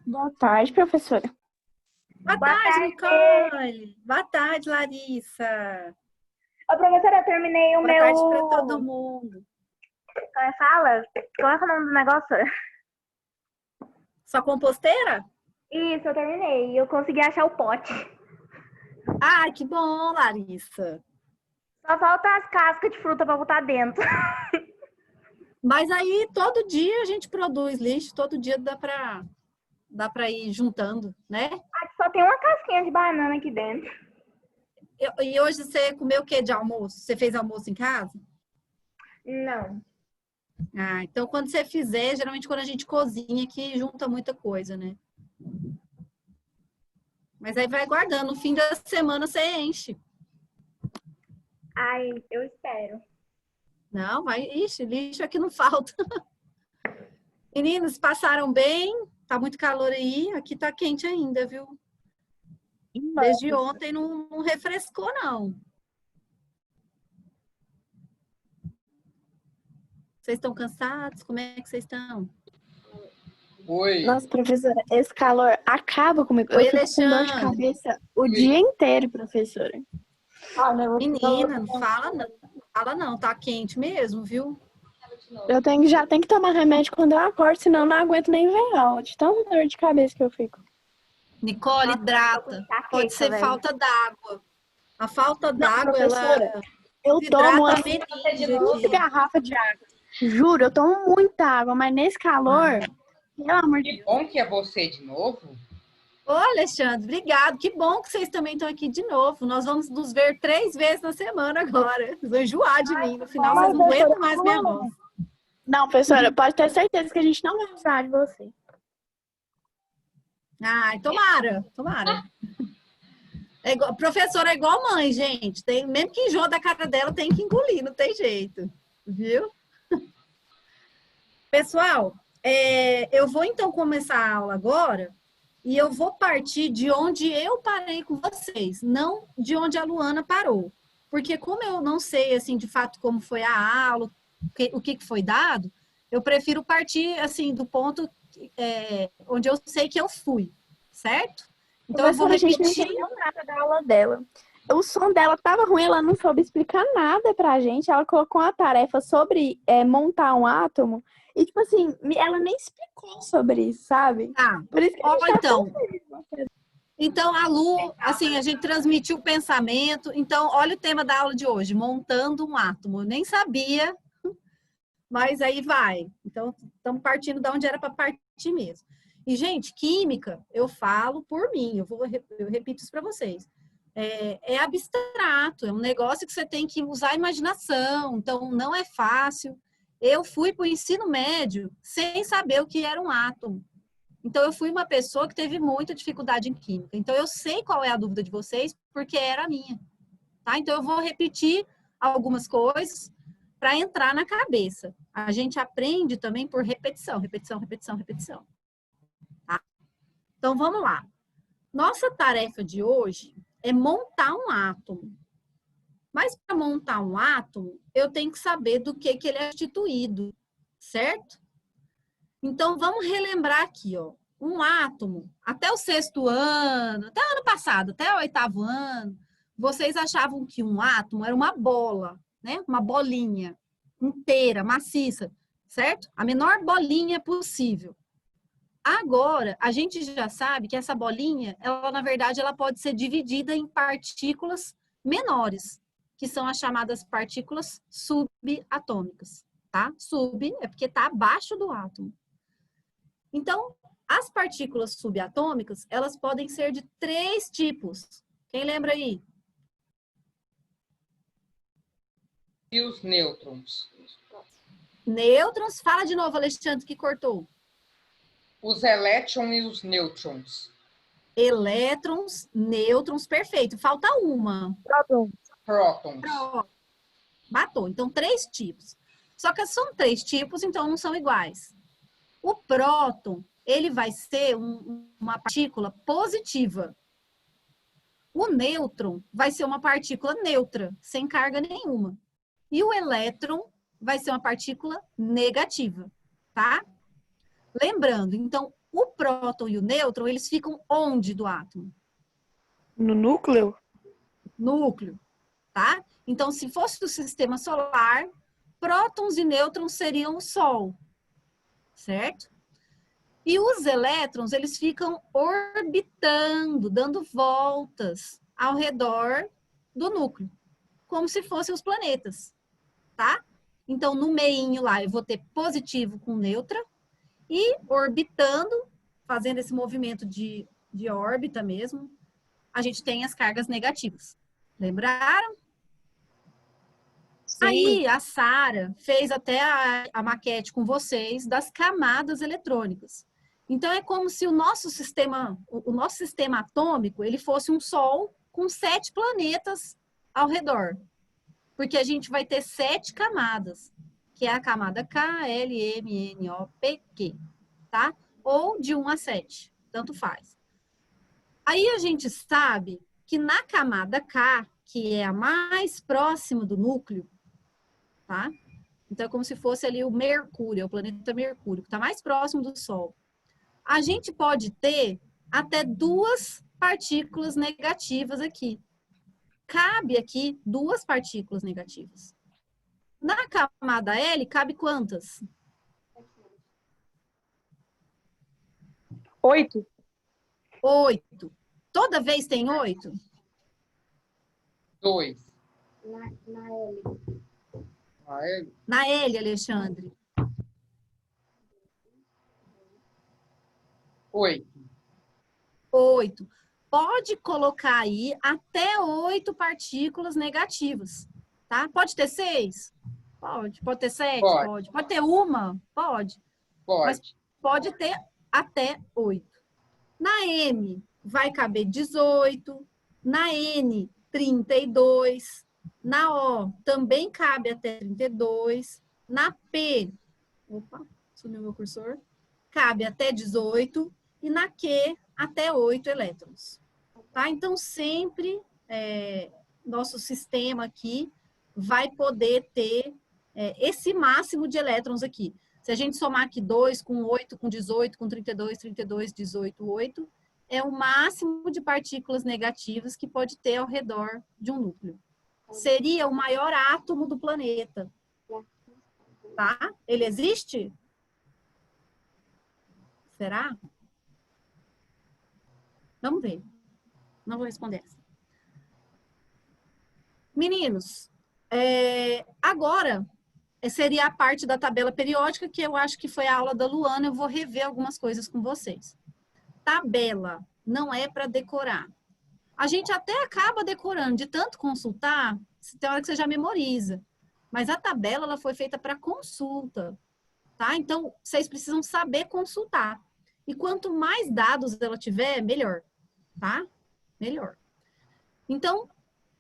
Boa tarde, professora. Boa Boa tarde, tarde. Nicole. Boa tarde, Larissa. Ô, professora, eu terminei o Boa meu... tarde para todo mundo. Como é que fala? Como é que é o nome do negócio? Sua composteira? Isso, eu terminei. Eu consegui achar o pote. Ah, que bom, Larissa. Só falta as cascas de fruta pra botar dentro. Mas aí, todo dia a gente produz lixo, todo dia dá para ir juntando, né? Só tem uma casquinha de banana aqui dentro. E hoje você comeu o que de almoço? Você fez almoço em casa? Não. Ah, então quando você fizer, geralmente quando a gente cozinha que junta muita coisa, né? Mas aí vai guardando, no fim da semana você enche. Ai, eu espero. Não, vai, ixi, lixo aqui não falta. Meninos, passaram bem? Tá muito calor aí? Aqui tá quente ainda, viu? Desde ontem não refrescou, não. Vocês estão cansados? Como é que vocês estão? Oi. Nossa, professora, esse calor acaba comigo. Oi, Eu fico com dor de Alexandre. cabeça o dia inteiro, professora. Menina, não fala não. Fala não, tá quente mesmo, viu? Já tenho que tomar remédio quando eu acordo, senão eu não aguento nem ver aula, de tanta dor de cabeça que eu fico. Nicole, Nossa, eu tô com hidrata. enxaqueca, Pode ser velho. falta d'água. A falta Não, d'água, ela professora, eu tomo desidrata umas a meninge 15 aqui. garrafas de água. Juro, eu tomo muita água, mas nesse calor, pelo amor de Que Deus. bom que é você de novo. Ô, Alexandre, obrigado. Que bom que vocês também estão aqui de novo. Nós vamos nos ver 3 vezes na semana agora. Vocês vão enjoar de mim. No final, vocês Mas, não professora, aguentam mais minha voz. não, professora, pode ter certeza que a gente não vai precisar de você. Ai, tomara, tomara. Professora é igual mãe, gente. Mesmo que enjoa da cara dela, tem que engolir, não tem jeito. Viu? Pessoal, eu vou então começar a aula agora e eu vou partir de onde eu parei com vocês, não de onde a Luana parou. Porque como eu não sei, assim, de fato, como foi a aula, o que foi dado, eu prefiro partir, assim, do ponto onde eu sei que eu fui, certo? Então, eu vou Professora, a gente não repetir. entendeu nada da aula dela. O som dela tava ruim, ela não soube explicar nada pra gente. Ela colocou uma tarefa sobre montar um átomo. E, tipo assim, ela nem explicou sobre isso, sabe? Ah, Por isso que a ó, gente tá tão então, feliz. Então, a Lu, assim, a gente transmitiu o pensamento. Então, olha o tema da aula de hoje, montando um átomo. Eu nem sabia, mas aí vai. Então, estamos partindo de onde era para partir mesmo. E, gente, química, eu falo por mim, eu repito isso para vocês. É abstrato, é um negócio que você tem que usar a imaginação, então não é fácil. Eu fui para o ensino médio sem saber o que era um átomo. Então, eu fui uma pessoa que teve muita dificuldade em química. Então, eu sei qual é a dúvida de vocês, porque era a minha. Tá? Então, eu vou repetir algumas coisas para entrar na cabeça. A gente aprende também por repetição, repetição, repetição, repetição. Tá? Então, vamos lá. Nossa tarefa de hoje é montar um átomo. Mas, para montar um átomo, eu tenho que saber do que ele é constituído, certo? Então, vamos relembrar aqui, ó. Um átomo, até o 6º ano, até o ano passado, até o 8º ano, vocês achavam que um átomo era uma bola, né? Uma bolinha inteira, maciça, certo? A menor bolinha possível. Agora, a gente já sabe que essa bolinha, ela na verdade, ela pode ser dividida em partículas menores, que são as chamadas partículas subatômicas, tá? Sub é porque está abaixo do átomo. Então, as partículas subatômicas, elas podem ser de 3 tipos. Quem lembra aí? E os nêutrons? Nêutrons. Fala de novo, Alexandre, que cortou. Os elétrons e os nêutrons. Elétrons, nêutrons, perfeito. Falta uma. Prótons. Matou. Então, 3 tipos. Só que são 3 tipos, então não são iguais. O próton, ele vai ser uma partícula positiva. O nêutron vai ser uma partícula neutra, sem carga nenhuma. E o elétron vai ser uma partícula negativa, tá? Lembrando, então, o próton e o nêutron, eles ficam onde do átomo? No núcleo? Núcleo, tá? Então, se fosse do sistema solar, prótons e nêutrons seriam o Sol, certo? E os elétrons, eles ficam orbitando, dando voltas ao redor do núcleo, como se fossem os planetas, tá? Então, no meinho lá, eu vou ter positivo com nêutron e orbitando, fazendo esse movimento de órbita mesmo, a gente tem as cargas negativas. Lembraram? Sim. Aí, a Sara fez até a maquete com vocês das camadas eletrônicas. Então, é como se o nosso sistema atômico, ele fosse um Sol com 7 planetas ao redor. Porque a gente vai ter 7 camadas, que é a camada K, L, M, N, O, P, Q, tá? Ou de 1 a 7, tanto faz. Aí a gente sabe que na camada K, que é a mais próxima do núcleo, tá? Então, é como se fosse ali o Mercúrio, é o planeta Mercúrio, que está mais próximo do Sol. A gente pode ter até 2 partículas negativas aqui. Cabe aqui 2 partículas negativas. Na camada L, cabe quantas? 8. 8. Toda vez tem 8? 2. Na L, Alexandre. 8. 8. Pode colocar aí até 8 partículas negativas, tá? Pode ter 6? Pode. Pode ter 7? Pode. Pode. Pode ter uma? Pode. Mas Pode. pode ter até 8. Na M, vai caber 18. Na N, 32. Na O, também cabe até 32. Na P, opa, sumiu meu cursor, cabe até 18. E na Q, até 8 elétrons. Tá? Então, sempre nosso sistema aqui vai poder ter esse máximo de elétrons aqui. Se a gente somar aqui 2 com 8, com 18, com 32, 32, 18, 8, é o máximo de partículas negativas que pode ter ao redor de um núcleo. Seria o maior átomo do planeta. Tá? Ele existe? Será? Vamos ver. Não vou responder essa. Meninos, agora seria a parte da tabela periódica, que eu acho que foi a aula da Luana, eu vou rever algumas coisas com vocês. Tabela não é para decorar. A gente até acaba decorando, de tanto consultar, tem hora que você já memoriza. Mas a tabela, ela foi feita para consulta, tá? Então, vocês precisam saber consultar. E quanto mais dados ela tiver, melhor, tá? Melhor. Então,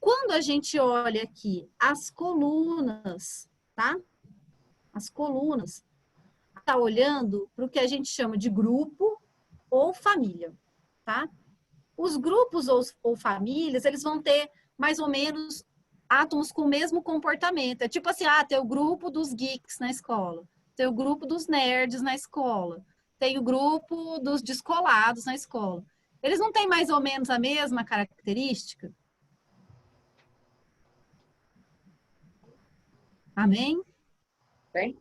quando a gente olha aqui as colunas, tá? As colunas, está olhando para o que a gente chama de grupo ou família, tá? Os grupos ou famílias, eles vão ter mais ou menos átomos com o mesmo comportamento. É tipo assim, tem o grupo dos geeks na escola, tem o grupo dos nerds na escola, tem o grupo dos descolados na escola. Eles não têm mais ou menos a mesma característica? Amém? Tem?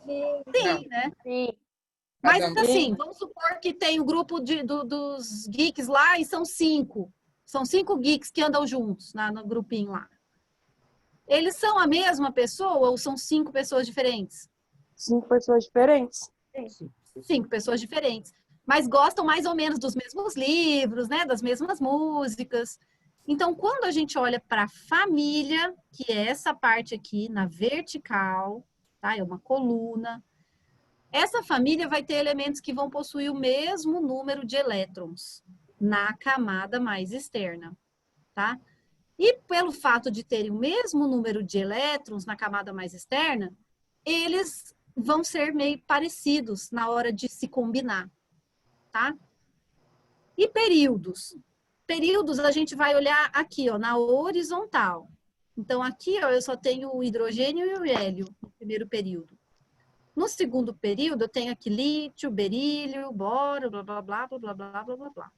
Sim, Não. né? Sim. Mas Cada um. assim, vamos supor que tem o grupo dos geeks lá e são 5. São 5 geeks que andam juntos no grupinho lá. Eles são a mesma pessoa ou são 5 pessoas diferentes? 5 pessoas diferentes. 5 pessoas diferentes. Mas gostam mais ou menos dos mesmos livros, né? Das mesmas músicas. Então, quando a gente olha para a família, que é essa parte aqui na vertical, tá? É uma coluna. Essa família vai ter elementos que vão possuir o mesmo número de elétrons na camada mais externa, tá? E pelo fato de terem o mesmo número de elétrons na camada mais externa, eles vão ser meio parecidos na hora de se combinar, tá? E períodos? Períodos a gente vai olhar aqui, ó, na horizontal. Então aqui, ó, eu só tenho o hidrogênio e o hélio no primeiro período. No segundo período, eu tenho aqui lítio, berílio, boro, blá, blá, blá, blá, blá, blá, blá, blá, blá.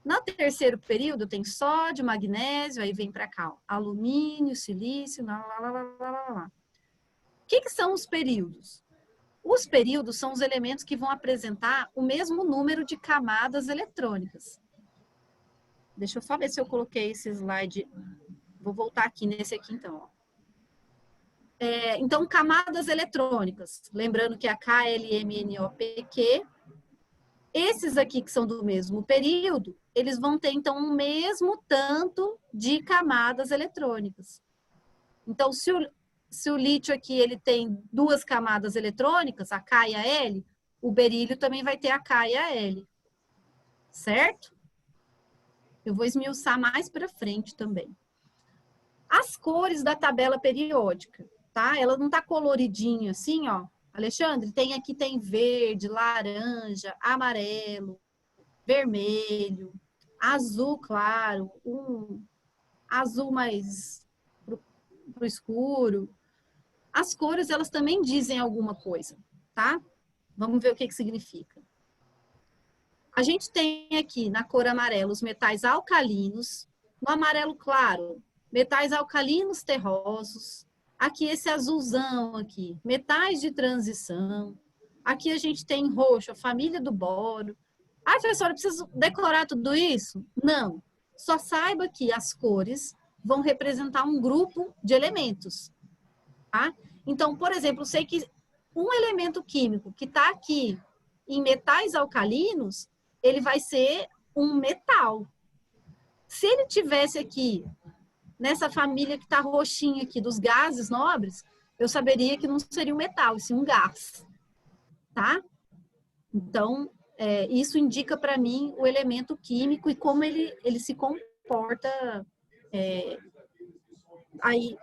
No terceiro período, tem sódio, magnésio, aí vem para cá, ó, alumínio, silício, lá, lá, lá, lá, lá, lá, lá. O que são os períodos? Os períodos são os elementos que vão apresentar o mesmo número de camadas eletrônicas. Deixa eu só ver se eu coloquei esse slide. Vou voltar aqui nesse aqui, então, ó. Então, camadas eletrônicas. Lembrando que a KLMNOPQ, esses aqui que são do mesmo período, eles vão ter, então, o mesmo tanto de camadas eletrônicas. Então, se o lítio aqui ele tem 2 camadas eletrônicas, a K e a L, o berílio também vai ter a K e a L. Certo? Eu vou esmiuçar mais para frente também. As cores da tabela periódica. Tá? Ela não tá coloridinha assim, ó. Alexandre, tem verde, laranja, amarelo, vermelho, azul claro, azul mais pro escuro. As cores, elas também dizem alguma coisa, tá? Vamos ver o que significa. A gente tem aqui na cor amarela os metais alcalinos, no amarelo claro, metais alcalinos terrosos. Aqui esse azulzão aqui, metais de transição. Aqui a gente tem roxo, a família do boro. Ah, professora, eu preciso decorar tudo isso? Não. Só saiba que as cores vão representar um grupo de elementos. Tá? Então, por exemplo, eu sei que um elemento químico que está aqui em metais alcalinos, ele vai ser um metal. Se ele tivesse aqui nessa família que está roxinha aqui, dos gases nobres, eu saberia que não seria um metal, e sim um gás. Tá? Então, isso indica para mim o elemento químico e como ele se comporta. Aí,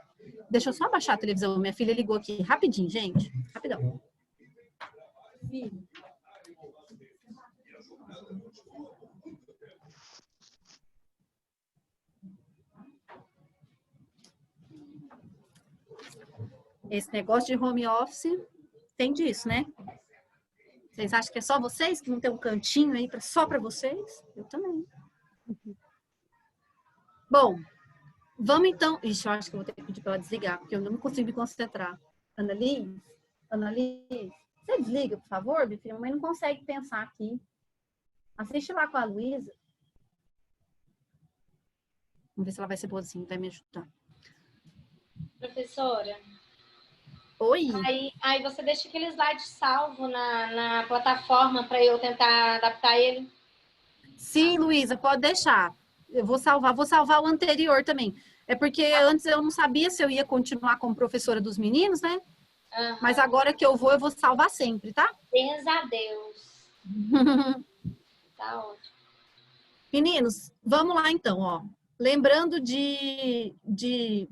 deixa eu só abaixar a televisão. Minha filha ligou aqui rapidinho, gente. Rapidão. Esse negócio de home office tem disso, né? Vocês acham que é só vocês? Que não tem um cantinho aí só para vocês? Eu também. Bom, vamos então... Ixi, eu acho que eu vou ter que pedir para ela desligar, porque eu não consigo me concentrar. Annalise, você desliga, por favor? Minha filha, a mãe não consegue pensar aqui. Assiste lá com a Luísa. Vamos ver se ela vai ser boazinha, vai me ajudar. Professora. Oi. Aí você deixa aquele slide salvo na plataforma para eu tentar adaptar ele? Sim, Luísa, pode deixar. Eu vou salvar o anterior também. É porque antes eu não sabia se eu ia continuar como professora dos meninos, né? Uhum. Mas agora que eu vou salvar sempre, tá? Graças a Deus. Tá ótimo. Meninos, vamos lá então, ó. Lembrando de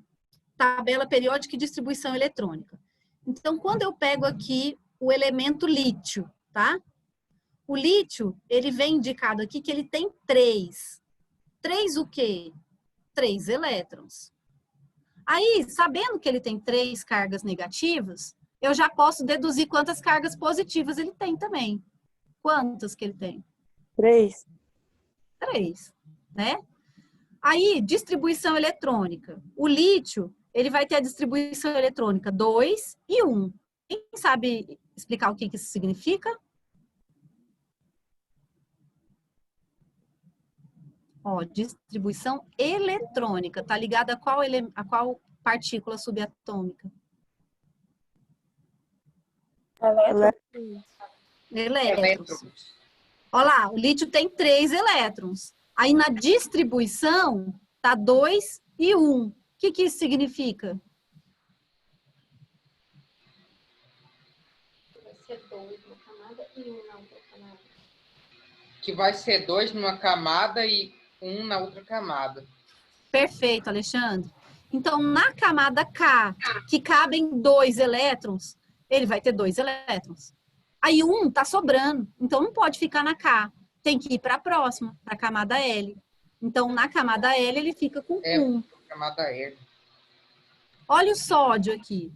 tabela periódica e distribuição eletrônica. Então, quando eu pego aqui o elemento lítio, tá? O lítio, ele vem indicado aqui que ele tem 3. 3 o quê? 3 elétrons. Aí, sabendo que ele tem 3 cargas negativas, eu já posso deduzir quantas cargas positivas ele tem também. Quantas que ele tem? 3. 3, né? Aí, distribuição eletrônica. O lítio, ele vai ter a distribuição eletrônica 2 e 1. Quem sabe explicar o que isso significa? Ó, distribuição eletrônica. Tá ligada a qual partícula subatômica? Elétrons. Olha lá, o lítio tem 3 elétrons. Aí na distribuição tá 2 e 1. O que isso significa? Vai ser 2 numa camada e 1 na outra camada. Que vai ser 2 numa camada e 1 na outra camada. Perfeito, Alexandre. Então, na camada K, que cabem 2 elétrons, ele vai ter 2 elétrons. Aí 1 tá sobrando, então não pode ficar na K. Tem que ir para a próxima, para a camada L. Então, na camada L, ele fica com 1. Camada L. Olha o sódio aqui.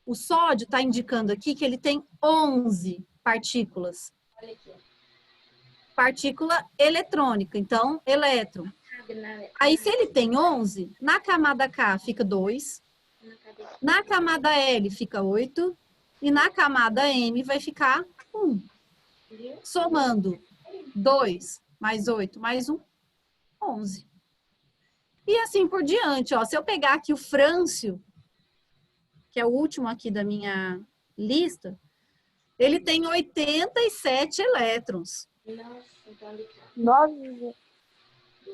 O sódio está indicando aqui que ele tem 11 partículas. Olha aqui. Partícula eletrônica, então, elétron. Cabe Aí, se ele tem 11, na camada K fica 2, na camada L fica 8 e na camada M vai ficar 1. Viu? Somando 2 mais 8 mais 1, 11. E assim por diante, ó. Se eu pegar aqui o frâncio, que é o último aqui da minha lista, ele tem 87 elétrons. Nossa, então ali cá. Nossa,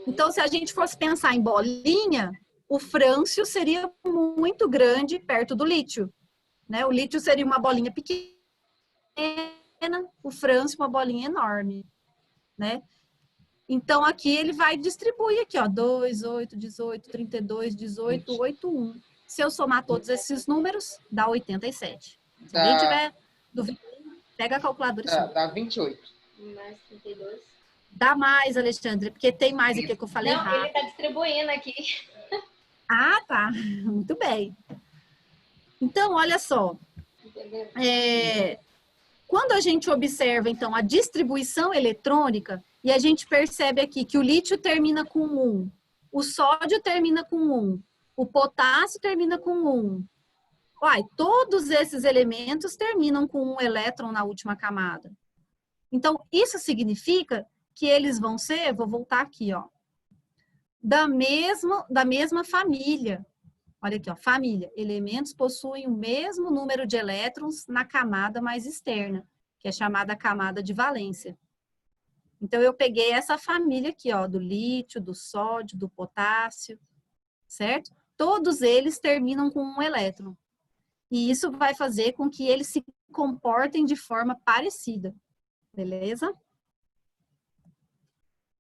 Então, se a gente fosse pensar em bolinha, o frâncio seria muito grande perto do lítio, né? O lítio seria uma bolinha pequena, o frâncio uma bolinha enorme, né? Então, aqui ele vai distribuir aqui, ó, 2, 8, 18, 32, 18, 8, 1. Se eu somar todos esses números, dá 87. Se alguém tiver dúvida, pega a calculadora e soma. Dá 28. Mais 32. Dá mais, Alexandre, porque tem mais aqui que eu falei Não, errado. ele tá distribuindo aqui. Ah, tá. Muito bem. Então, olha só. Entendeu? Quando a gente observa, então, a distribuição eletrônica, e a gente percebe aqui que o lítio termina com 1, o sódio termina com 1, o potássio termina com 1. Uai, todos esses elementos terminam com um elétron na última camada. Então, isso significa que eles vão ser, vou voltar aqui, ó, da mesma família. Olha aqui, ó, família. Elementos possuem o mesmo número de elétrons na camada mais externa, que é chamada camada de valência. Então, eu peguei essa família aqui, ó, do lítio, do sódio, do potássio, certo? Todos eles terminam com um elétron. E isso vai fazer com que eles se comportem de forma parecida. Beleza?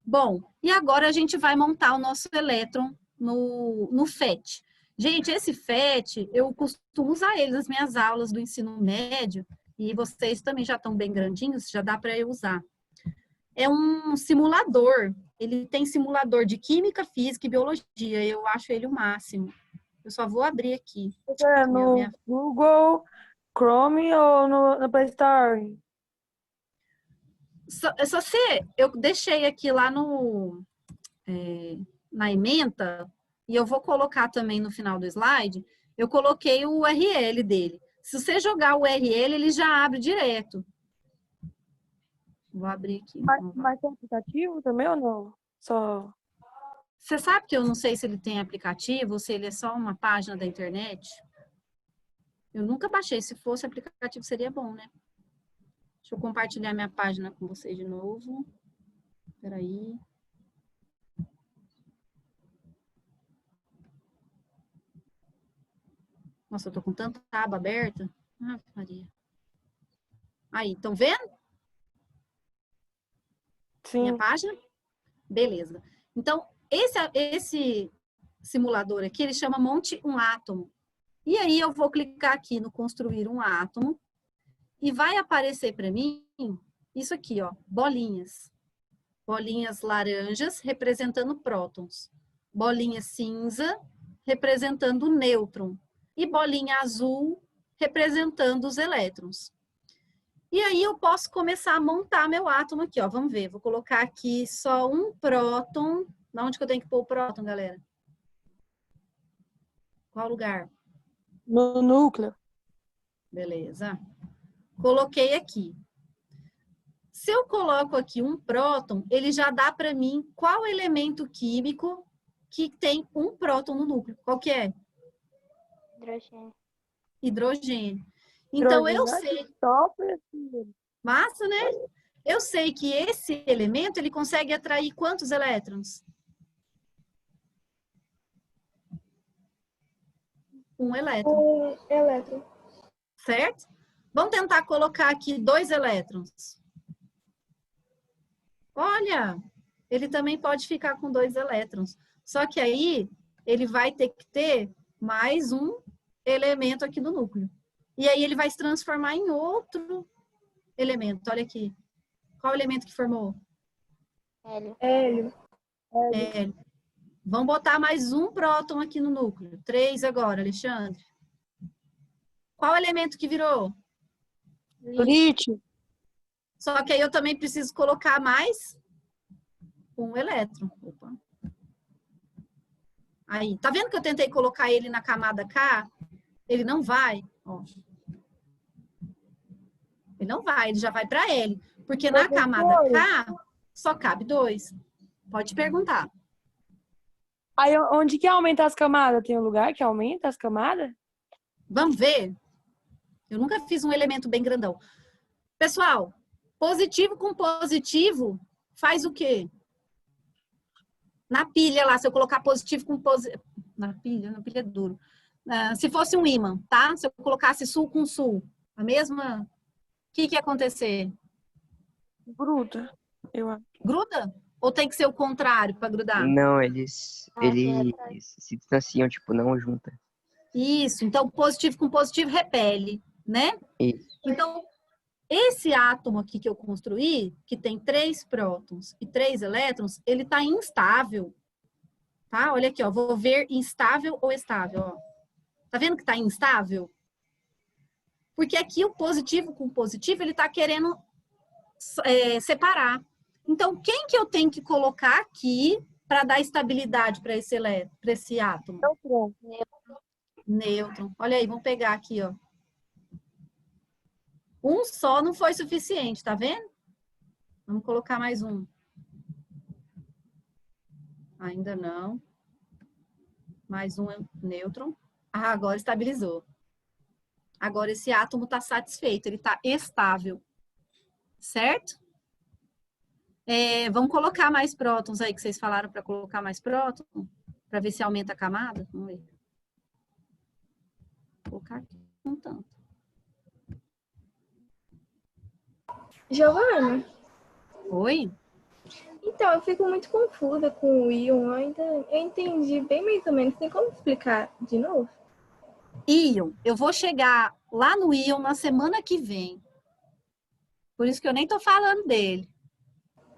Bom, e agora a gente vai montar o nosso elétron no FET. Gente, esse FET, eu costumo usar ele nas minhas aulas do ensino médio, e vocês também já estão bem grandinhos, já dá para eu usar. É um simulador, ele tem simulador de química, física e biologia, eu acho ele o máximo. Eu só vou abrir aqui. é no Google, Chrome ou no Play Store? Eu deixei aqui lá na ementa, e eu vou colocar também no final do slide, eu coloquei o URL dele. Se você jogar o URL, ele já abre direto. Vou abrir aqui. Mas tem aplicativo também ou não? Só... Você sabe que eu não sei se ele tem aplicativo ou se ele é só uma página da internet? Eu nunca baixei. Se fosse aplicativo, seria bom, né? Deixa eu compartilhar minha página com vocês de novo. Espera aí. Nossa, eu tô com tanta aba aberta. Ah, Maria. Aí, estão vendo? Sim. Minha página? Beleza. Então, esse simulador aqui, ele chama Monte um Átomo. E aí, eu vou clicar aqui no Construir um Átomo. E vai aparecer para mim isso aqui, ó, bolinhas. Bolinhas laranjas representando prótons. Bolinha cinza representando o nêutron. E bolinha azul representando os elétrons. E aí eu posso começar a montar meu átomo aqui, ó. Vamos ver, vou colocar aqui só um próton. Onde que eu tenho que pôr o próton, galera? Qual lugar? No núcleo. Beleza. Coloquei aqui. Se eu coloco aqui um próton, ele já dá para mim qual elemento químico que tem um próton no núcleo. Qual que é? Hidrogênio. Hidrogênio. Então, eu sei... Top. Massa, né? Eu sei que esse elemento, ele consegue atrair quantos elétrons? Um elétron. Um elétron. Certo? Vamos tentar colocar aqui 2 elétrons. Olha, ele também pode ficar com 2 elétrons. Só que aí, ele vai ter que ter mais um elemento aqui no núcleo. E aí, ele vai se transformar em outro elemento. Olha aqui. Qual elemento que formou? Hélio. Hélio. Hélio. Vamos botar mais um próton aqui no núcleo. 3 agora, Alexandre. Qual elemento que virou? Lítio. Só que aí eu também preciso colocar mais um elétron. Opa. Aí, tá vendo que eu tentei colocar ele na camada K? Ele não vai, ó. Ele não vai, ele já vai para L. Porque na camada K só cabe 2. Pode perguntar. Aí onde que aumenta as camadas? Tem um lugar que aumenta as camadas? Vamos ver? Eu nunca fiz um elemento bem grandão. Pessoal, positivo com positivo faz o quê? Na pilha lá, se eu colocar positivo com positivo... Na pilha é duro. Se fosse um ímã, tá? Se eu colocasse sul com sul, a mesma... O que ia acontecer? Gruda, eu acho. Gruda? Ou tem que ser o contrário para grudar? Não, eles é se distanciam, tipo, não junta. Isso, então positivo com positivo repele, né? Isso. Então, esse átomo aqui que eu construí, que tem 3 prótons e 3 elétrons, ele está instável, tá? Olha aqui, ó, vou ver instável ou estável, ó. Tá vendo que está instável? Porque aqui o positivo com positivo, ele está querendo separar. Então, quem que eu tenho que colocar aqui para dar estabilidade para esse átomo? Nêutron. Olha aí, vamos pegar aqui, ó. Um só não foi suficiente, tá vendo? Vamos colocar mais um. Ainda não. Mais um nêutron. Ah, agora estabilizou. Agora esse átomo está satisfeito, ele está estável. Certo? Vamos colocar mais prótons aí, que vocês falaram para colocar mais prótons, para ver se aumenta a camada. Vamos ver. Vou colocar aqui um tanto. Giovana, Oi? então eu fico muito confusa com o íon. Eu entendi bem mais ou menos. Tem como explicar de novo? Íon. Eu vou chegar lá no íon na semana que vem. Por isso que eu nem tô falando dele.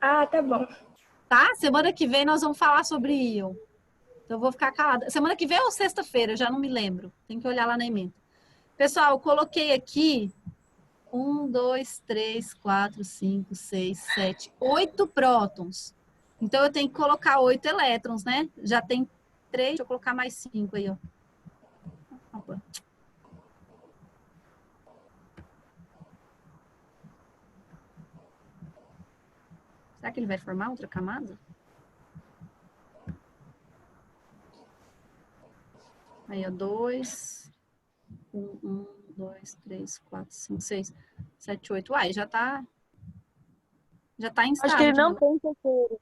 Ah, tá bom. Tá? Semana que vem nós vamos falar sobre íon. Então eu vou ficar calada. Semana que vem ou sexta-feira, eu já não me lembro. Tem que olhar lá na emenda. Pessoal, eu coloquei aqui 1, 2, 3, 4, 5, 6, 7, 8 prótons. Então, eu tenho que colocar 8 elétrons, né? Já tem 3, deixa eu colocar mais 5 aí, ó. Opa. Será que ele vai formar outra camada? Aí, ó, 2, 1, 2, 3, 4, 5, 6, 7, 8. Uai, já tá instável. Acho que ele não tem terceiro.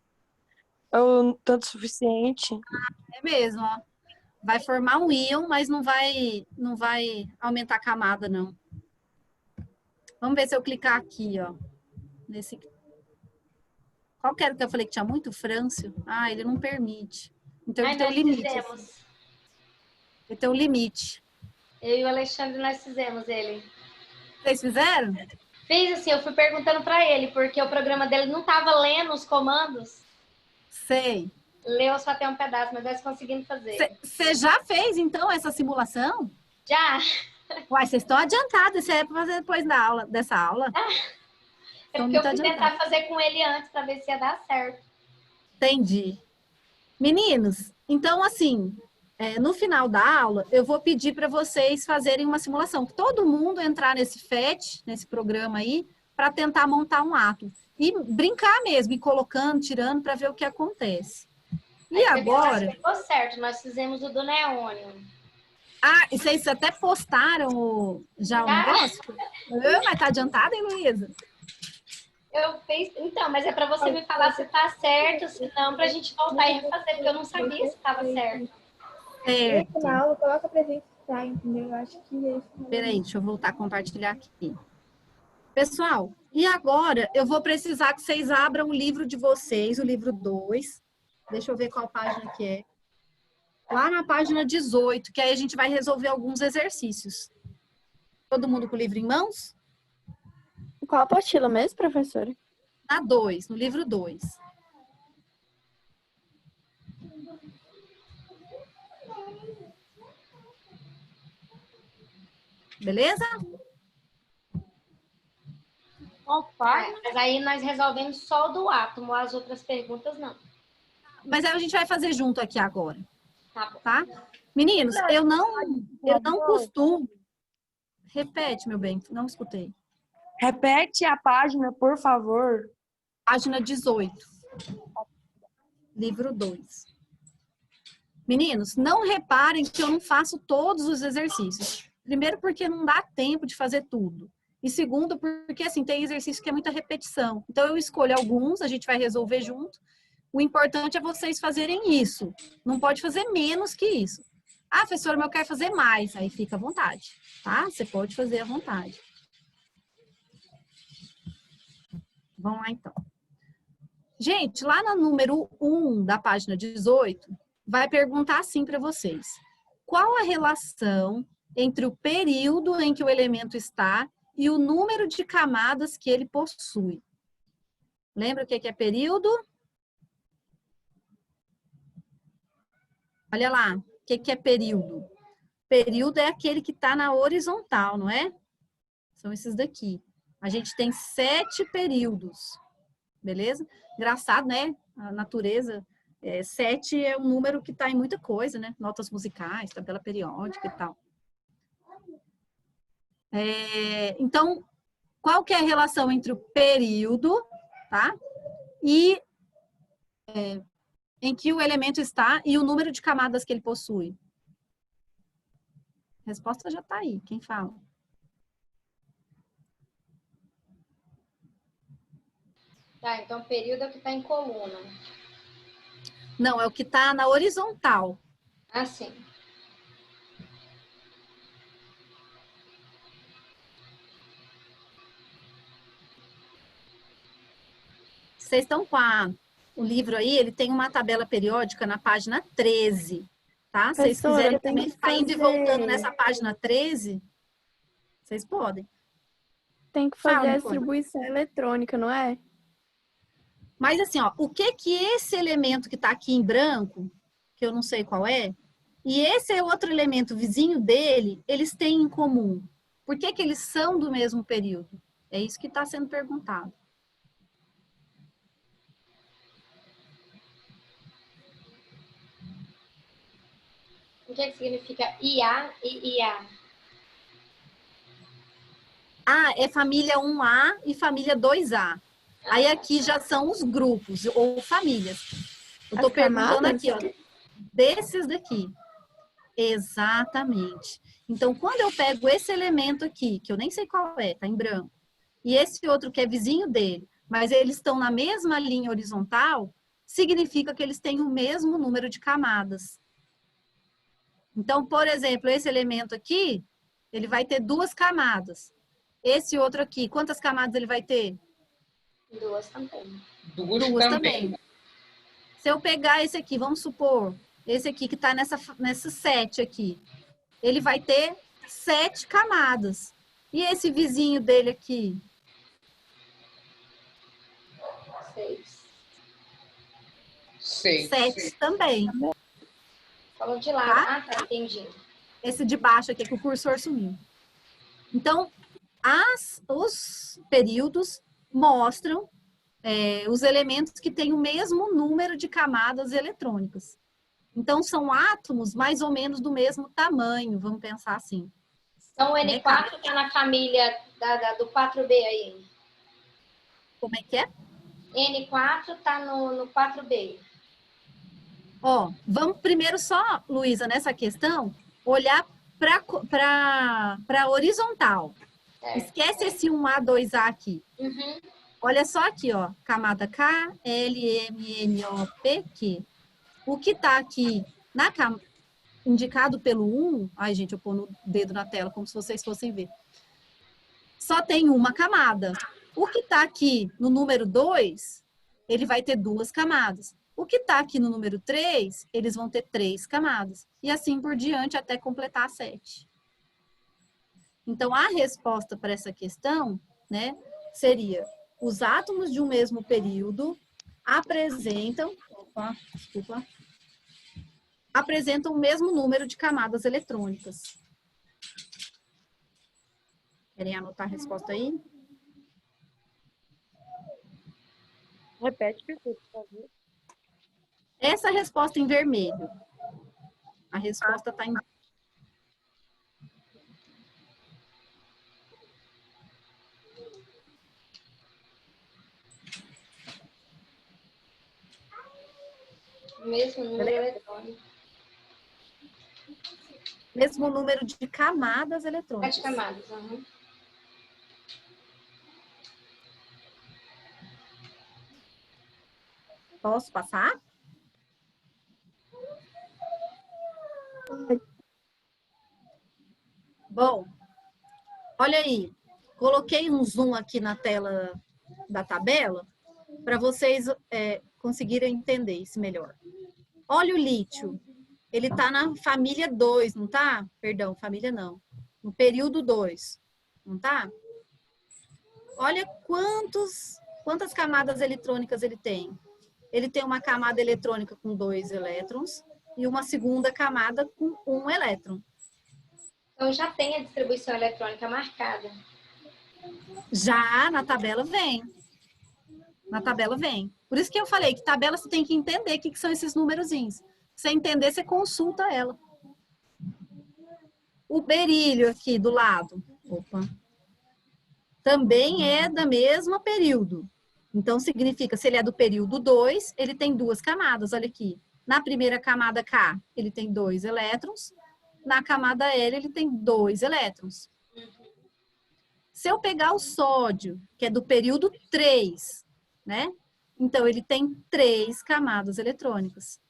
Ou tanto suficiente. É mesmo, ó. Vai formar um íon, mas não vai aumentar a camada, não. Vamos ver se eu clicar aqui, ó. Nesse... Qual que era que eu falei que tinha muito? Frâncio? Ah, ele não permite. Então ele tem um limite. Fizemos. Ele tem um limite. Eu e o Alexandre, nós fizemos ele. Vocês fizeram? Fiz assim, eu fui perguntando para ele, porque o programa dele não estava lendo os comandos. Sei. Leu só até um pedaço, mas nós conseguimos fazer. Você já fez, então, essa simulação? Já? Uai, vocês estão adiantados. Isso é para fazer depois dessa aula. É porque eu fui tentar fazer com ele antes, para ver se ia dar certo. Entendi. Meninos, então, assim, no final da aula, eu vou pedir para vocês fazerem uma simulação. Todo mundo entrar nesse FET, nesse programa aí, para tentar montar um átomo. E brincar mesmo, ir colocando, tirando, para ver o que acontece. E agora... Ficou certo, nós fizemos o do neônio. Ah, e vocês até postaram já o negócio? Mas tá adiantado, hein, Luísa? Eu fiz... Então, mas é para você me falar se tá certo, se não, pra gente voltar e refazer, porque eu não sabia se tava certo. Certo. Na aula, coloca pra gente estar, entendeu? Eu acho que é isso. Peraí, deixa eu voltar a compartilhar aqui. Pessoal, e agora eu vou precisar que vocês abram o livro de vocês, o livro 2. Deixa eu ver qual página que é. Lá na página 18, que aí a gente vai resolver alguns exercícios. Todo mundo com o livro em mãos? Qual apostila mesmo, professora? Na 2, no livro 2. beleza? Mas aí nós resolvemos só o do átomo, as outras perguntas não. Mas aí a gente vai fazer junto aqui agora, Tá bom. tá? Meninos, eu não costumo... Repete, meu bem, não escutei. Repete a página, por favor. Página 18. Livro 2. Meninos, não reparem que eu não faço todos os exercícios. Primeiro, porque não dá tempo de fazer tudo. E segundo, porque assim, tem exercício que é muita repetição. Então, eu escolho alguns, a gente vai resolver junto. O importante é vocês fazerem isso. Não pode fazer menos que isso. Ah, professora, mas eu quero fazer mais. Aí fica à vontade, tá? Você pode fazer à vontade. Vamos lá, então. Gente, lá no número 1 da página 18, vai perguntar assim para vocês. Qual a relação entre o período em que o elemento está e o número de camadas que ele possui? Lembra o que é período? Olha lá, o que é período? Período é aquele que está na horizontal, não é? São esses daqui. A gente tem 7 períodos, beleza? Engraçado, né? A natureza, 7 é um número que está em muita coisa, né? Notas musicais, tabela periódica e tal. Então, qual que é a relação entre o período, tá? E em que o elemento está e o número de camadas que ele possui? A resposta já está aí, quem fala? Tá, então período é o que está em coluna. Não, é o que está na horizontal. Ah, sim. Vocês estão com o livro aí, ele tem uma tabela periódica na página 13, tá? Se vocês quiserem também ficar indo e voltando nessa página 13, vocês podem. Tem que fazer Fala, a Nicole. distribuição eletrônica, não é? Mas assim, ó, o que esse elemento que está aqui em branco, que eu não sei qual é, e esse é outro elemento vizinho dele, eles têm em comum? Por que eles são do mesmo período? É isso que está sendo perguntado. O que significa IA e IA? Ah, é família 1A e família 2A. Aí aqui já são os grupos ou famílias. Eu estou perguntando aqui, ó, desses daqui. Exatamente. Então, quando eu pego esse elemento aqui, que eu nem sei qual é, tá em branco, e esse outro que é vizinho dele, mas eles estão na mesma linha horizontal, significa que eles têm o mesmo número de camadas. Então, por exemplo, esse elemento aqui, ele vai ter 2 camadas. Esse outro aqui, quantas camadas ele vai ter? 2 também. Duas também. Se eu pegar esse aqui, vamos supor, esse aqui que está nessa 7 aqui, ele vai ter 7 camadas. E esse vizinho dele aqui? 6. 7 também. Falou de lado. Tá? Ah, tá, entendi. Esse de baixo aqui, que o cursor sumiu. Então, os períodos mostram os elementos que têm o mesmo número de camadas eletrônicas. Então, são átomos mais ou menos do mesmo tamanho, vamos pensar assim. Então, o N4 está na família do 4B aí. Como é que é? N4 está no 4B. Ó, vamos primeiro só, Luísa, nessa questão, olhar para a horizontal. Esquece esse 1A, 2A aqui. Uhum. Olha só aqui, ó, camada K, L, M, N, O, P, Q. O que está aqui indicado pelo 1, ai gente, eu pôr o dedo na tela como se vocês fossem ver. Só tem uma camada. O que está aqui no número 2, ele vai ter 2 camadas. O que está aqui no número 3, eles vão ter 3 camadas. E assim por diante até completar 7. Então, a resposta para essa questão, né, seria: os átomos de um mesmo período apresentam o mesmo número de camadas eletrônicas. Querem anotar a resposta aí? Repete, por favor. Essa resposta em vermelho. A resposta está em... Mesmo número eletrônico. Mesmo número de camadas eletrônicas. 7 camadas. Uhum. Posso passar? Bom, olha aí. Coloquei um zoom aqui na tela da tabela para vocês conseguirem entender isso melhor. Olha o lítio. Ele está na família 2, não tá? Perdão, família não. No período 2, não tá? Olha quantas camadas eletrônicas ele tem. Ele tem uma camada eletrônica com 2 elétrons e uma segunda camada com 1 elétron. Então já tem a distribuição eletrônica marcada. Já na tabela vem. Na tabela vem. Por isso que eu falei que tabela você tem que entender o que são esses númerozinhos. Se você entender, você consulta ela. O berílio aqui do lado. Opa. Também é da mesma período. Então, significa, se ele é do período 2, ele tem 2 camadas, olha aqui. Na primeira camada K, ele tem 2 elétrons. Na camada L, ele tem 2 elétrons. Se eu pegar o sódio, que é do período 3, né? Então, ele tem 3 camadas eletrônicas.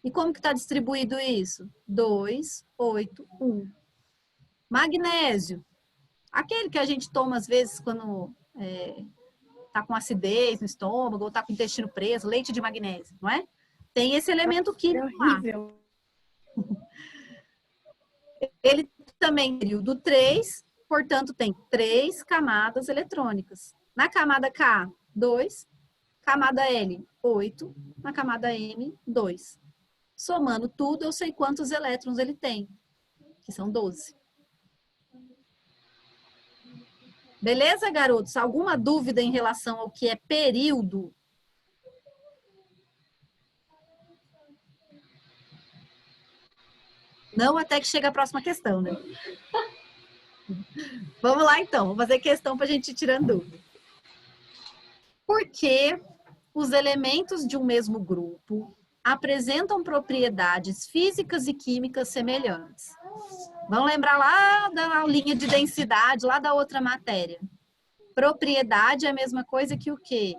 E como que está distribuído isso? 2, 8, 1. Magnésio. Aquele que a gente toma, às vezes, quando tá com acidez no estômago, ou tá com o intestino preso, leite de magnésio, não é? Tem esse elemento químico lá. Ele também é período 3, portanto, tem 3 camadas eletrônicas. Na camada K, 2. Camada L, 8. Na camada M, 2. Somando tudo, eu sei quantos elétrons ele tem, que são 12. Beleza, garotos? Alguma dúvida em relação ao que é período? Não, até que chega a próxima questão, né? Vamos lá, então. Vou fazer questão para a gente ir tirando dúvida. Por que os elementos de um mesmo grupo apresentam propriedades físicas e químicas semelhantes? Vamos lembrar lá da linha de densidade, lá da outra matéria. Propriedade é a mesma coisa que o quê?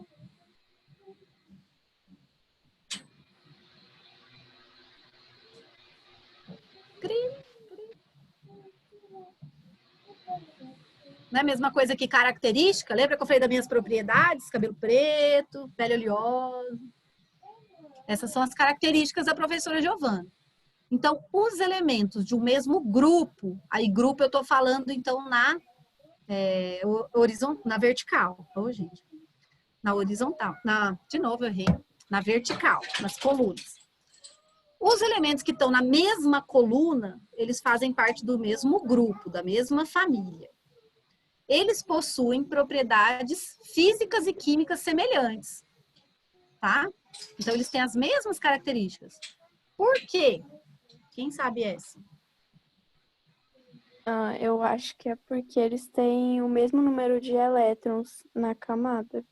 Não é a mesma coisa que característica? Lembra que eu falei das minhas propriedades? Cabelo preto, pele oleosa. Essas são as características da professora Giovana. Então, os elementos de um mesmo grupo, aí grupo eu estou falando, então, na vertical. Oh, gente. Na horizontal. De novo, eu errei. Na vertical, nas colunas. Os elementos que estão na mesma coluna, eles fazem parte do mesmo grupo, da mesma família. Eles possuem propriedades físicas e químicas semelhantes. Tá? Então, eles têm as mesmas características. Por quê? Quem sabe essa? Eu acho que é porque eles têm o mesmo número de elétrons na camada.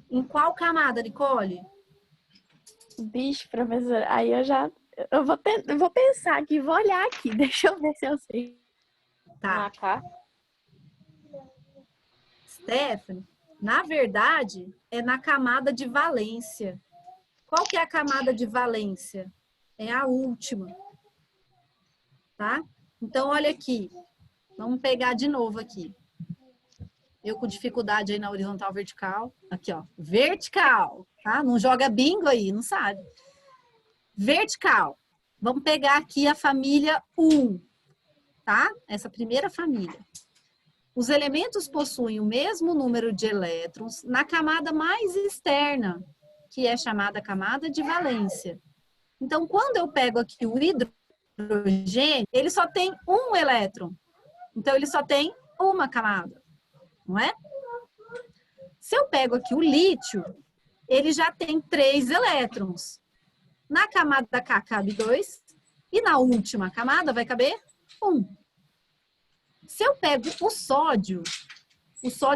Em qual camada, Nicole? Bicho, professora, aí eu vou pensar aqui, vou olhar aqui, deixa eu ver se eu sei. Tá. K. Stephanie, na verdade, é na camada de valência. Qual que é a camada de valência? É a última. Tá? Então, olha aqui. Vamos pegar de novo aqui. Eu com dificuldade aí na horizontal vertical. Aqui, ó. Vertical. Tá? Não joga bingo aí, não sabe. Vertical. Vamos pegar aqui a família 1. Tá? Essa primeira família. Os elementos possuem o mesmo número de elétrons na camada mais externa, que é chamada camada de valência. Então, quando eu pego aqui o hidrogênio, ele só tem um elétron. Então, ele só tem uma camada, não é? Se eu pego aqui o lítio, ele já tem 3 elétrons. Na camada K cabe 2 e na última camada vai caber 1. Se eu pego o sódio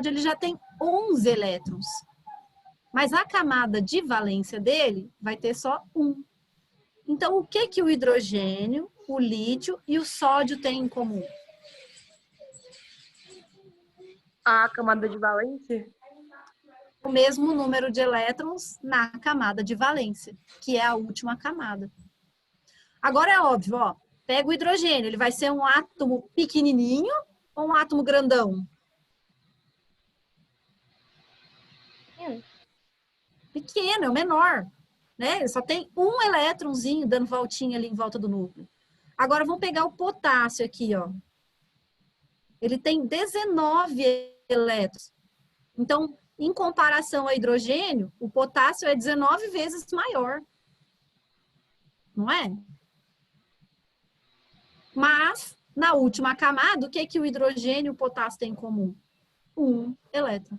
ele já tem 11 elétrons. Mas a camada de valência dele vai ter só 1. Então, o que que o hidrogênio, o lítio e o sódio têm em comum? A camada de valência? O mesmo número de elétrons na camada de valência, que é a última camada. Agora é óbvio, ó, pega o hidrogênio, ele vai ser um átomo pequenininho ou um átomo grandão? Pequeno, é o menor, né? Ele só tem um elétronzinho dando voltinha ali em volta do núcleo. Agora vamos pegar o potássio aqui, ó. Ele tem 19 elétrons. Então, em comparação ao hidrogênio, o potássio é 19 vezes maior. Não é? Mas, na última camada, o que que o hidrogênio e o potássio têm em comum? Um elétron.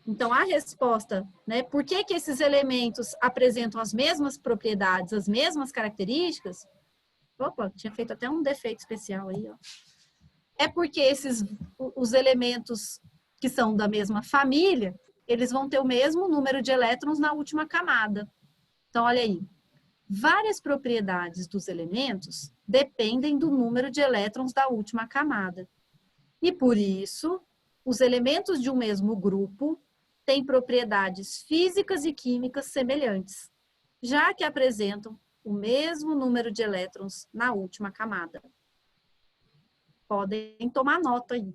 Então, a resposta, né? Por que que esses elementos apresentam as mesmas propriedades, as mesmas características? Opa, tinha feito até um defeito especial aí, ó. É porque os elementos que são da mesma família, eles vão ter o mesmo número de elétrons na última camada. Então, olha aí. Várias propriedades dos elementos dependem do número de elétrons da última camada. E por isso, os elementos de um mesmo grupo têm propriedades físicas e químicas semelhantes, já que apresentam o mesmo número de elétrons na última camada. Podem tomar nota aí.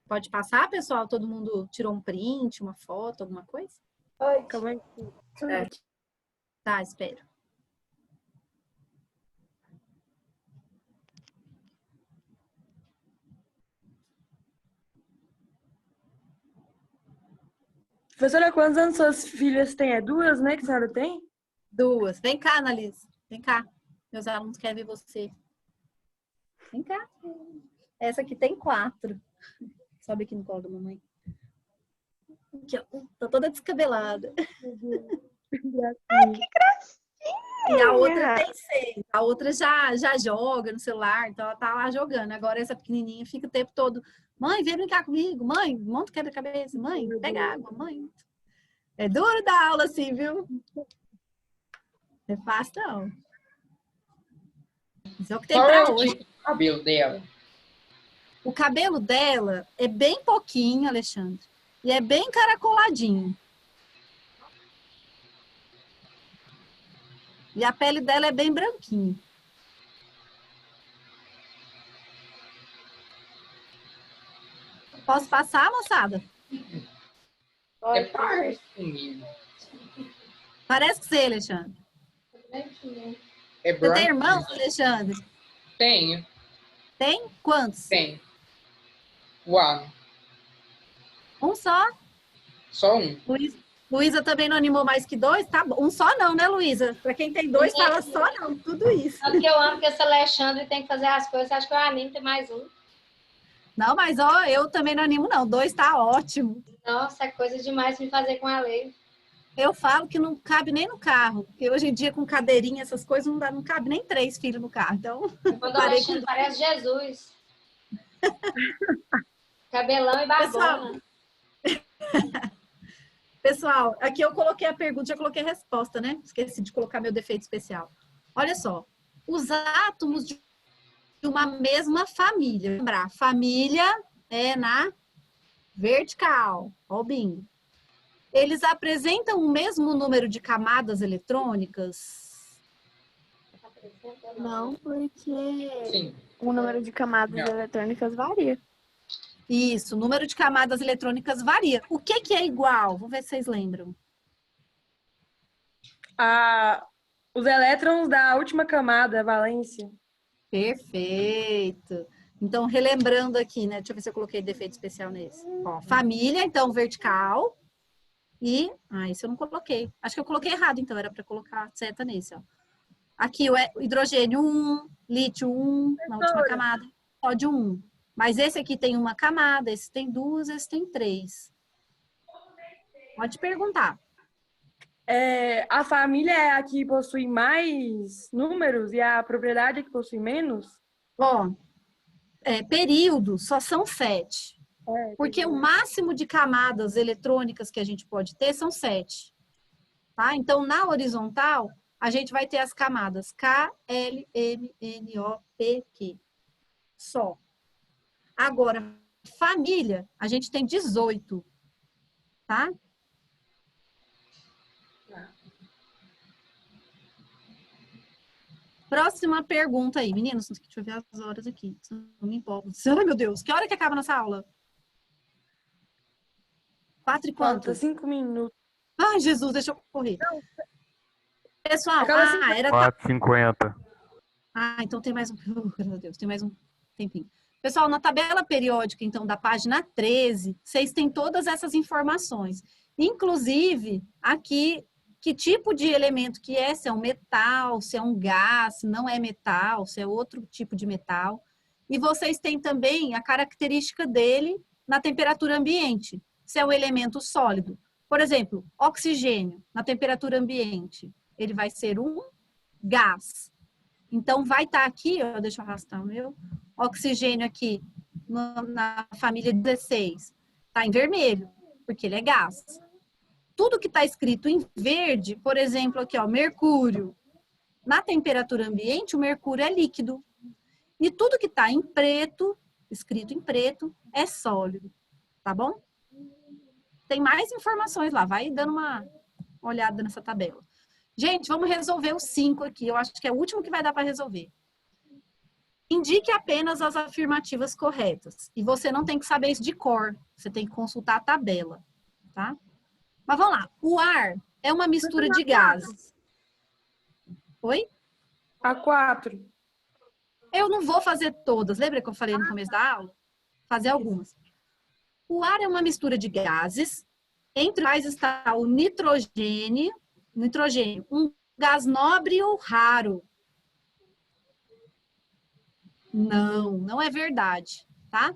Pode passar, pessoal? Todo mundo tirou um print, uma foto, alguma coisa? Calma aí. Tá, espero. Professora, quantos anos suas filhas têm? É 2, né, que a senhora tem? 2. Vem cá, Annalise. Vem cá. Meus alunos querem ver você. Vem cá. Essa aqui tem 4. Sobe aqui no colo da mamãe. Aqui, ó. Tá toda descabelada. Ai, que E a outra tem 6. A outra já joga no celular, então ela tá lá jogando. Agora essa pequenininha fica o tempo todo. Mãe, vem brincar comigo. Mãe, monta o quebra-cabeça. Mãe, pega água. Mãe. É duro dar aula assim, viu? Não é fácil, não. Mas é o que tem Qual pra é o hoje. tipo de cabelo dela? O cabelo dela é bem pouquinho, Alexandre. E é bem encaracoladinho. E a pele dela é bem branquinha. Posso passar, moçada? É parecido comigo. Parece que você, Alexandre. É Você branco? tem irmãos, Alexandre? Tenho, Tem? Quantos? tenho. Uau, Um só. só um. Luísa também não animou mais que 2? Tá bom. Um só não, né, Luísa? Para quem tem 2, fala só não. Tudo isso. Tanto que eu amo que esse Alexandre tem que fazer as coisas. Acho que eu animo ter mais um. Não, mas ó, eu também não animo, não. 2 tá ótimo. Nossa, é coisa demais me fazer com a lei. Eu falo que não cabe nem no carro. Porque hoje em dia, com cadeirinha, essas coisas, não cabe nem 3 filhos no carro. Então, Quando o Alexandre parece Jesus. Cabelão e barbona. Pessoal, aqui eu coloquei a pergunta, já coloquei a resposta, né? Esqueci de colocar meu defeito especial. Olha só, os átomos de uma mesma família. Lembrar, família é na vertical. Ó o bingo. Eles apresentam o mesmo número de camadas eletrônicas? Não, porque Sim. o número de camadas Não. eletrônicas varia. Isso, o número de camadas eletrônicas varia. O que que é igual? Vamos ver se vocês lembram. Os elétrons da última camada, a valência. Perfeito. Então, relembrando aqui, né? Deixa eu ver se eu coloquei defeito especial nesse. Ó, família, então, vertical. E... esse eu não coloquei. Acho que eu coloquei errado, então. Era para colocar seta nesse, ó. Aqui, o hidrogênio 1, lítio 1, na última camada. Sódio 1. Mas esse aqui tem uma camada, esse tem duas, esse tem 3. Pode perguntar. A família é a que possui mais números e a propriedade é que possui menos? Ó, períodos só são 7. Porque o máximo de camadas eletrônicas que a gente pode ter são 7. Tá? Então, na horizontal, a gente vai ter as camadas K, L, M, N, O, P, Q. Só. Agora, família, a gente tem 18. Tá? Próxima pergunta aí. Meninos, deixa eu ver as horas aqui. Não me empolgo. Ai, meu Deus. Que hora que acaba nossa aula? 4 e quanto? Falta 5 minutos. Ai, Jesus, deixa eu correr. Pessoal, Acaba era... 4h50. então tem mais um... meu Deus, tem mais um tempinho. Pessoal, na tabela periódica, então, da página 13, vocês têm todas essas informações. Inclusive, aqui, que tipo de elemento que é, se é um metal, se é um gás, se não é metal, se é outro tipo de metal. E vocês têm também a característica dele na temperatura ambiente, se é um elemento sólido. Por exemplo, oxigênio, na temperatura ambiente, ele vai ser um gás. Então, vai estar aqui, ó, deixa eu arrastar o meu, oxigênio aqui na família 16, está em vermelho, porque ele é gás. Tudo que está escrito em verde, por exemplo, aqui, ó, mercúrio. Na temperatura ambiente, o mercúrio é líquido. E tudo que está em preto, escrito em preto, é sólido. Tá bom? Tem mais informações lá, vai dando uma olhada nessa tabela. Gente, vamos resolver os 5 aqui. Eu acho que é o último que vai dar para resolver. Indique apenas as afirmativas corretas. E você não tem que saber isso de cor. Você tem que consultar a tabela. Tá? Mas vamos lá. O ar é uma mistura de gases. Oi? A 4. Eu não vou fazer todas. Lembra que eu falei no começo da aula? Fazer algumas. O ar é uma mistura de gases, entre os quais está o nitrogênio, um gás nobre ou raro. Não é verdade, tá?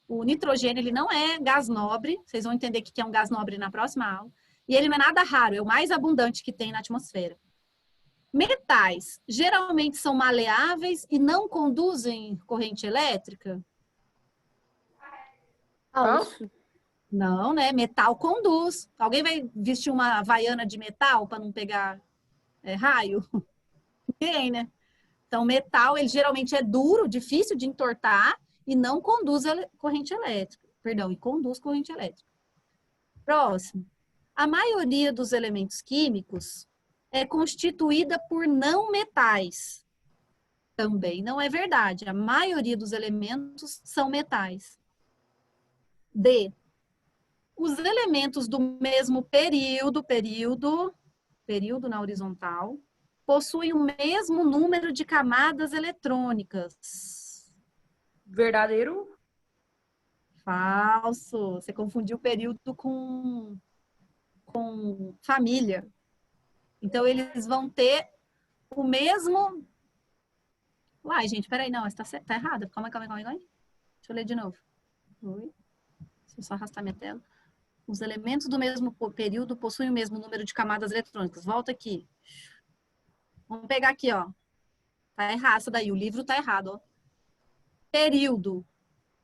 O nitrogênio, ele não é gás nobre, vocês vão entender o que é um gás nobre na próxima aula, e ele não é nada raro, é o mais abundante que tem na atmosfera. Metais, geralmente são maleáveis e não conduzem corrente elétrica? Falso. Não, né? Metal conduz. Alguém vai vestir uma havaiana de metal para não pegar raio? Ninguém, né? Então, metal, ele geralmente é duro, difícil de entortar e não conduz corrente elétrica. Perdão, e conduz corrente elétrica. Próximo. A maioria dos elementos químicos é constituída por não metais. Também não é verdade. A maioria dos elementos são metais. D. Os elementos do mesmo período na horizontal, possuem o mesmo número de camadas eletrônicas. Verdadeiro? Falso. Você confundiu período com família. Então, eles vão ter o mesmo... Uai, gente, peraí, não, essa tá errada. Calma aí. Deixa eu ler de novo. Oi. Deixa eu só arrastar minha tela. Os elementos do mesmo período possuem o mesmo número de camadas eletrônicas. Volta aqui. Vamos pegar aqui, ó. Tá errado essa daí. O livro tá errado, ó. Período.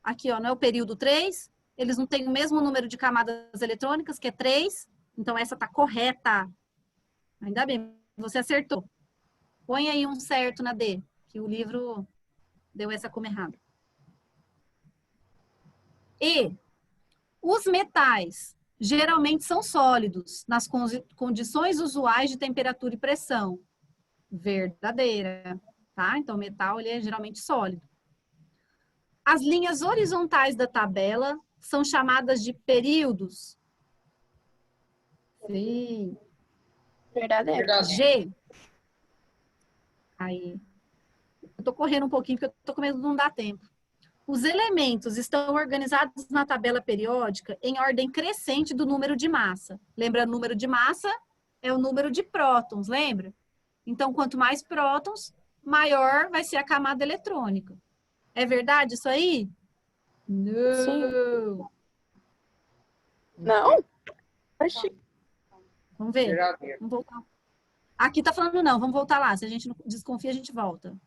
Aqui, ó, não é o período 3? Eles não têm o mesmo número de camadas eletrônicas, que é 3. Então, essa tá correta. Ainda bem, você acertou. Põe aí um certo na D, que o livro deu essa como errada. E os metais geralmente são sólidos nas condições usuais de temperatura e pressão. Verdadeira, tá? Então, metal, ele é geralmente sólido. As linhas horizontais da tabela são chamadas de períodos. Sim. Verdadeiro. Verdadeiro. G. Aí. Eu tô correndo um pouquinho porque eu tô com medo de não dar tempo. Os elementos estão organizados na tabela periódica em ordem crescente do número de massa. Lembra, o número de massa é o número de prótons, lembra? Então, quanto mais prótons, maior vai ser a camada eletrônica. É verdade isso aí? Não. Não? Oxi. Vamos ver. Verdadeiro. Vamos voltar. Aqui tá falando não, vamos voltar lá. Se a gente não desconfia, a gente volta.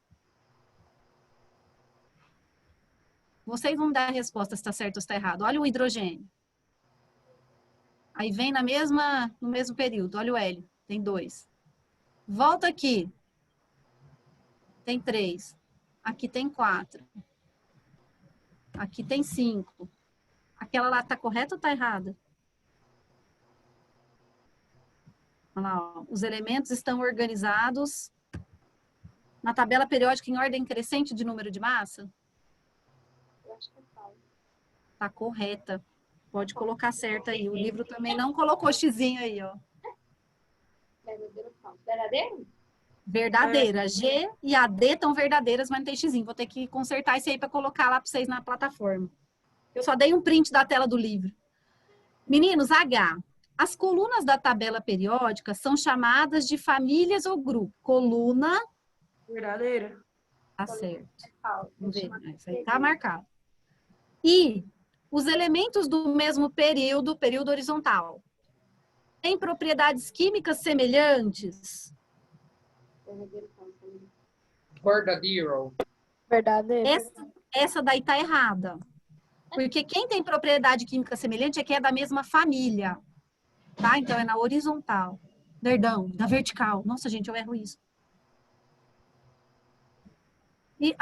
Vocês vão dar a resposta se está certo ou se está errado. Olha o hidrogênio. Aí vem no mesmo período. Olha o hélio. Tem 2. Volta aqui. Tem 3. Aqui tem 4. Aqui tem 5. Aquela lá está correta ou está errada? Olha lá, ó. Os elementos estão organizados na tabela periódica em ordem crescente de número de massa? Tá correta. Pode colocar certo aí. O livro também não colocou xizinho aí, ó. Verdadeiro ou falso? Verdadeiro? Verdadeira. A G e a D estão verdadeiras, mas não tem xizinho. Vou ter que consertar isso aí para colocar lá para vocês na plataforma. Eu só dei um print da tela do livro. Meninos, H. As colunas da tabela periódica são chamadas de famílias ou grupo. Coluna, Verdadeira. tá certo. Falso. Vamos ver. Isso aí tá marcado. E os elementos do mesmo período horizontal, têm propriedades químicas semelhantes? Verdadeiro. Verdadeiro. Essa daí tá errada. Porque quem tem propriedade química semelhante é quem é da mesma família. Tá? Então é na horizontal. Perdão, na vertical. Nossa, gente, eu erro isso. E,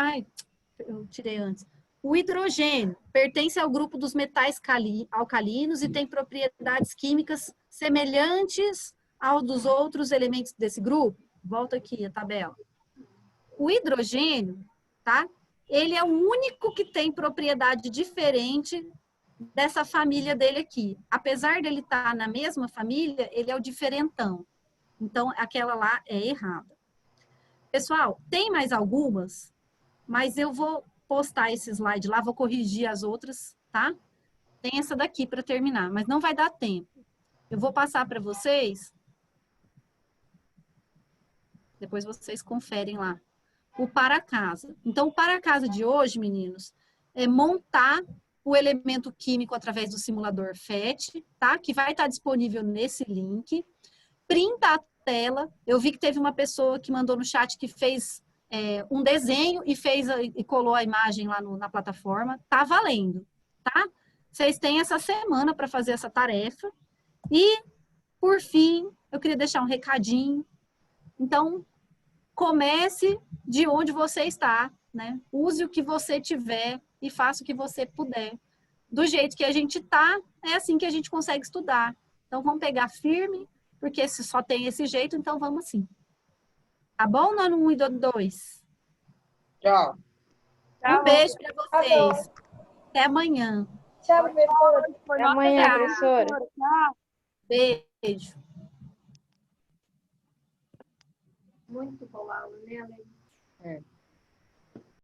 eu tirei antes. O hidrogênio pertence ao grupo dos metais alcalinos e tem propriedades químicas semelhantes ao dos outros elementos desse grupo. Volta aqui a tabela. O hidrogênio, tá? Ele é o único que tem propriedade diferente dessa família dele aqui. Apesar dele estar na mesma família, ele é o diferentão. Então, aquela lá é errada. Pessoal, tem mais algumas, mas eu vou postar esse slide lá, vou corrigir as outras, tá? Tem essa daqui para terminar, mas não vai dar tempo. Eu vou passar para vocês. Depois vocês conferem lá. O para-casa. Então, o para-casa de hoje, meninos, é montar o elemento químico através do simulador FET, tá? Que vai estar disponível nesse link. Printa a tela. Eu vi que teve uma pessoa que mandou no chat que fez um desenho e colou a imagem lá na plataforma. Tá valendo, tá? Vocês têm essa semana para fazer essa tarefa. E, por fim, eu queria deixar um recadinho. Então, comece de onde você está, né? Use o que você tiver e faça o que você puder. Do jeito que a gente tá, é assim que a gente consegue estudar. Então, vamos pegar firme, porque se só tem esse jeito, então vamos assim. Tá bom, nono 1 e nono 2? Tchau. Um beijo para vocês. Até amanhã. Tchau, professora. Foi Até amanhã, Tchau. professora. Beijo. Muito boa aula, né, Ale? É.